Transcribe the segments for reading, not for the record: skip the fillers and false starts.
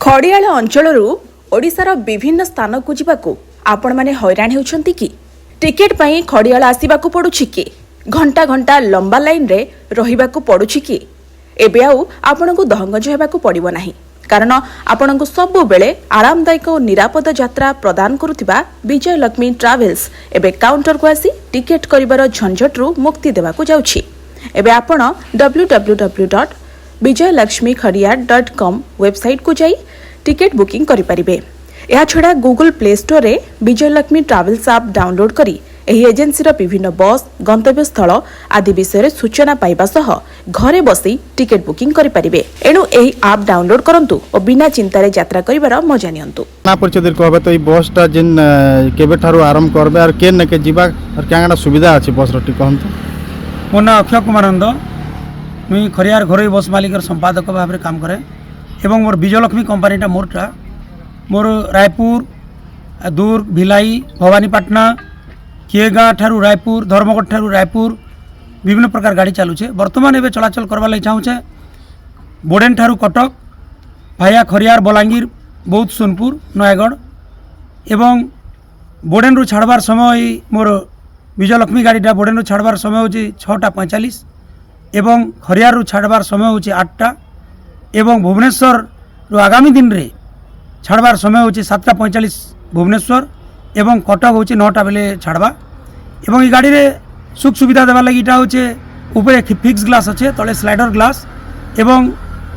खड़ियाल अंचल ओडिशार विभिन्न स्थान को जावाक आपण माने हैरान होउछंती कि टिकेट पई खड़ियाल आसीबाकू पड़ुछि कि घंटा घंटा लंबा लाइन रे रहिबाकू पड़ुछि कि एबे आउ आपणको दहंगज हेबाकू पड़िबो नाही कारण आपणको सबु बेले आरामदायक और निरापद यात्रा प्रदान करुथिबा विजय लक्ष्मी ट्रावेल्स एबे काउंटर को आसी टिकेट करिवार झंझटरू मुक्ति देबाकू जाउछि। एबे आपण www.vijayalakshmikhadiyar.com वेबसाइट को जाई टिकेट बुकिंग करि परिबे। या छडा गूगल प्ले स्टोर रे विजय लक्ष्मी ट्रावेल्स ऐप डाउनलोड करी एही एजेंसी विभिन्न बस गंतव्य स्थल आदि विषय सूचना पाइबा सह घरे बसी टिकेट बुकिंग करि परिबे। एणु एही ऐप डाउनलोड करंतु और बिना चिंता रे यात्रा करिवार मजा नियंतु। ना परिचय दे कहबे तो ई बस ता जिन केबे थारु आरंभ करबे और केन के जीवा और क्याङा सुविधा अछि बस रो टिकंतु। मो ना अक्षय कुमार नंद मुई खरियार घरोई बस मालिकर संपादक भाव में काम करे एवं मोर विजयलक्ष्मी कंपनीटा मोर रायपुर दुर्ग भिलाई भवानीपाटना किएगाँ ठारू रायपुर धर्मगढ़ ठारू रायपुर विभिन्न प्रकार गाड़ी चलुचे। वर्तमान एवं चलाचल करवा लगी चाहूचे बोडेन ठारू कटक भाया खरियार बलांगीर बौद्ध सोनपुर नयागढ़ एवं बोडेन छाड़बार समय मोर विजयलक्ष्मी गाड़ीटा बोडेन छाड़बार समय हूँ 6:45 एवं खरियार छाड़बार समय हूँ 8टा एवं भुवनेश्वर आगामी दिन रे छाड़बार समय हूँ 7:45 भुवनेश्वर एवं कटक हूँ 9टा बेले छाड़बा एवं ये गाड़ी रे सुख सुविधा देवा लगी इटा हूँ ऊपर फिक्स ग्लास अच्छे तले स्लाइडर ग्लास एवं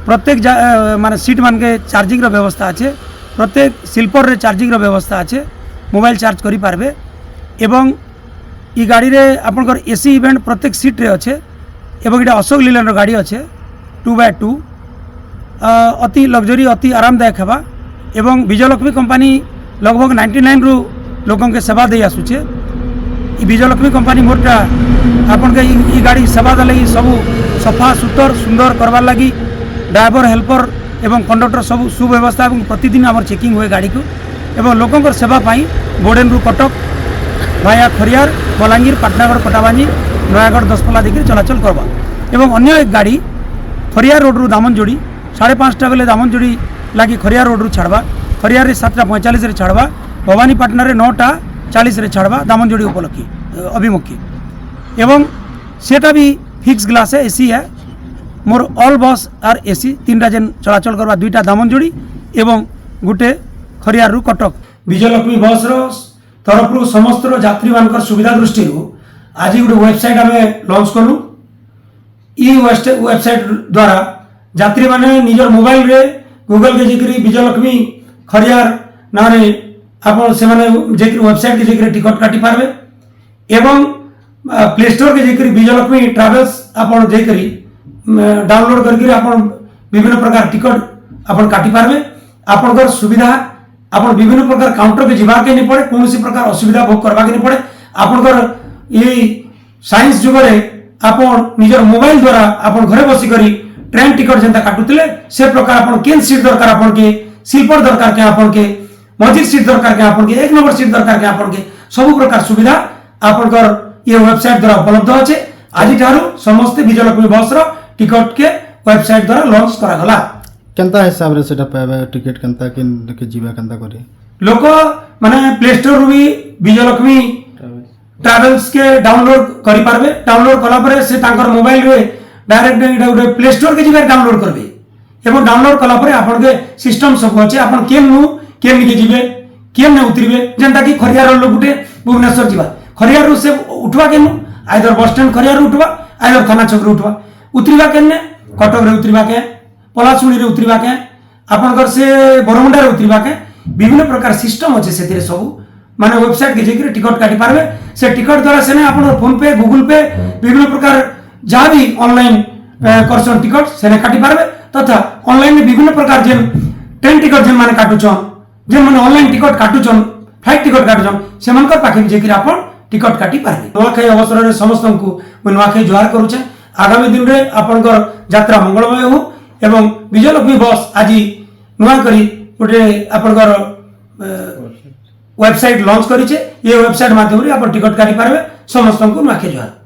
प्रत्येक माने सीट मान के चार्जिंग व्यवस्था अच्छे प्रत्येक स्लीपर रे चार्जिंग व्यवस्था अच्छे मोबाइल चार्ज करि पारबे एवं ये गाड़ी रे आपनकर एसी इवेंट प्रत्येक सीट रे अच्छे एवं इटा अशोक लीलैंड गाड़ी अच्छे 2x2 अति लग्जरी अति आरामदायक हेबा एवं विजयलक्ष्मी कंपनी लगभग 99 रु लोकों के सेवा दे आसुचे। विजयलक्ष्मी कंपनी मोरटा आपन के ई गाड़ी सेवा दे लगी सब सफा सुतर सुंदर करवार लगी ड्राइवर हेल्पर एवं कंडक्टर सब सुव्यवस्था एवं प्रतिदिन आमर चेकिंग हुए गाड़ी को एवं लोकों सेवा पाई बोडेन रु कटक भाया खरियार बलांगीर पाटनागढ़ कटाबांजी नयागढ़ दसपल्ला देखिए चलाचल करवा एवं अन्य एक गाड़ी खरियार रोड रु दामनजोड़ी 5:30 बेले दामनजोड़ी लगी खरियार रोड रु छाड़वा खरियार रे 7:45 रे छाड़वा भवानीपाटना रे 9:40 रे छाड़वा दामनजोड़ी उपलक्षी अभिमुखी एवं सेटा भी फिक्स ग्लास है एसी है मोर ऑल बस आर एसी 3टा जेन चलाचल करवा 2टा दामनजोड़ी एवं गुटे खरियार रु कटक विजयलक्ष्मी बस रो तरफ रु समस्त यात्री मानकर सुविधा दृष्टि आज गोटे वेबसाइट आम लॉन्च कलु ई वेबसाइट द्वारा यात्री माने निजर मोबाइल रे गूगल के जेकरी विजयलक्ष्मी खरियार ना आप से वेबसाइट के जेकरी टिकट काटी पारबे एवं प्ले स्टोर के जेकरी विजयलक्ष्मी ट्रावेल्स आप जेकरी डाउनलोड करके आप विभिन्न प्रकार टिकट आप काटी पारबे आपनकर सुविधा आप विभिन्न प्रकार काउंटर के जीवा के नहीं पड़े कौन सी प्रकार असुविधा भोग करवा के नहीं पड़े आपनकर ये साइंस जुगरे आप निजर मोबाइल द्वारा आप घरे बसी करी ट्रेन टिकट जनता काटुले से प्रकार आप केन सीट दरकार आपन के स्लीपर दरकार के आपन के मझी सीट दरकार के आपन के 1 नंबर सीट दरकार के आपन के सब प्रकार सुविधा आपनकर ये वेबसाइट द्वारा उपलब्ध अच्छे। आज ठारू समस्त विजयलक्ष्मी बस रो टिकट के वेबसाइट द्वारा लॉन्च करा गला केनता हिसाब रे सेटा पाबे टिकट केनता के जीवा केनता करी लोक माने प्ले स्टोर रू भी विजयलक्ष्मी ट्रावेल्स के डाउनलोड करि पारबे डाउनलोड कला परे से तांकर मोबाइल रे डायरेक्ट इडा उडे प्ले स्टोर के जीवा डाउनलोड करबे एवं डाउनलोड कला परे आपन के सिस्टम सब अछि आपन केम के जीवे केम ने उतरिबे जेंता कि खरियार लोग गुटे भुवनेश्वर जीवा खरियार रू से उठवा केनु आइदर बस स्टैंड खरियार रू उठवा आइदर थाना चौक रू उठवा उतरिबा केने कटक रे उतरिबा के पलासुणी रे उतरिबा के आपन घर से बरमुंडा रे उतरिबा के विभिन्न प्रकार सिस्टम अछि सेतिरे सब माने वेबसाइट के जेकरे टिकट काटी पारबे से टिकट द्वारा सेने आपन फोन पे गूगल पे विभिन्न प्रकार जहाँ भी ऑनलाइन करसन टिकट सेने काटी पारबे तथा ऑनलाइन में विभिन्न प्रकार जेन ट्रेन टिकट जेन माने काटुचन जेन माने ऑनलाइन टिकट काटुचन फ्लाइट टिकट काटुचन सेमानकर पाखे जेकरे आपन टिकट काटी पारबे। नुआखाई अवसर रे समस्त को मैं नुआखाई जोहार करूचे आगामी दिन रे आपनकर यात्रा मंगलमय हो एवं विजयलक्ष्मी बस आज नुआ करी गोटे आपनकर वेबसाइट लॉन्च करिचे ये वेबसाइट माध्यम रे आप टिकट काटी पारबे समस्त को नुआखाई जोहार।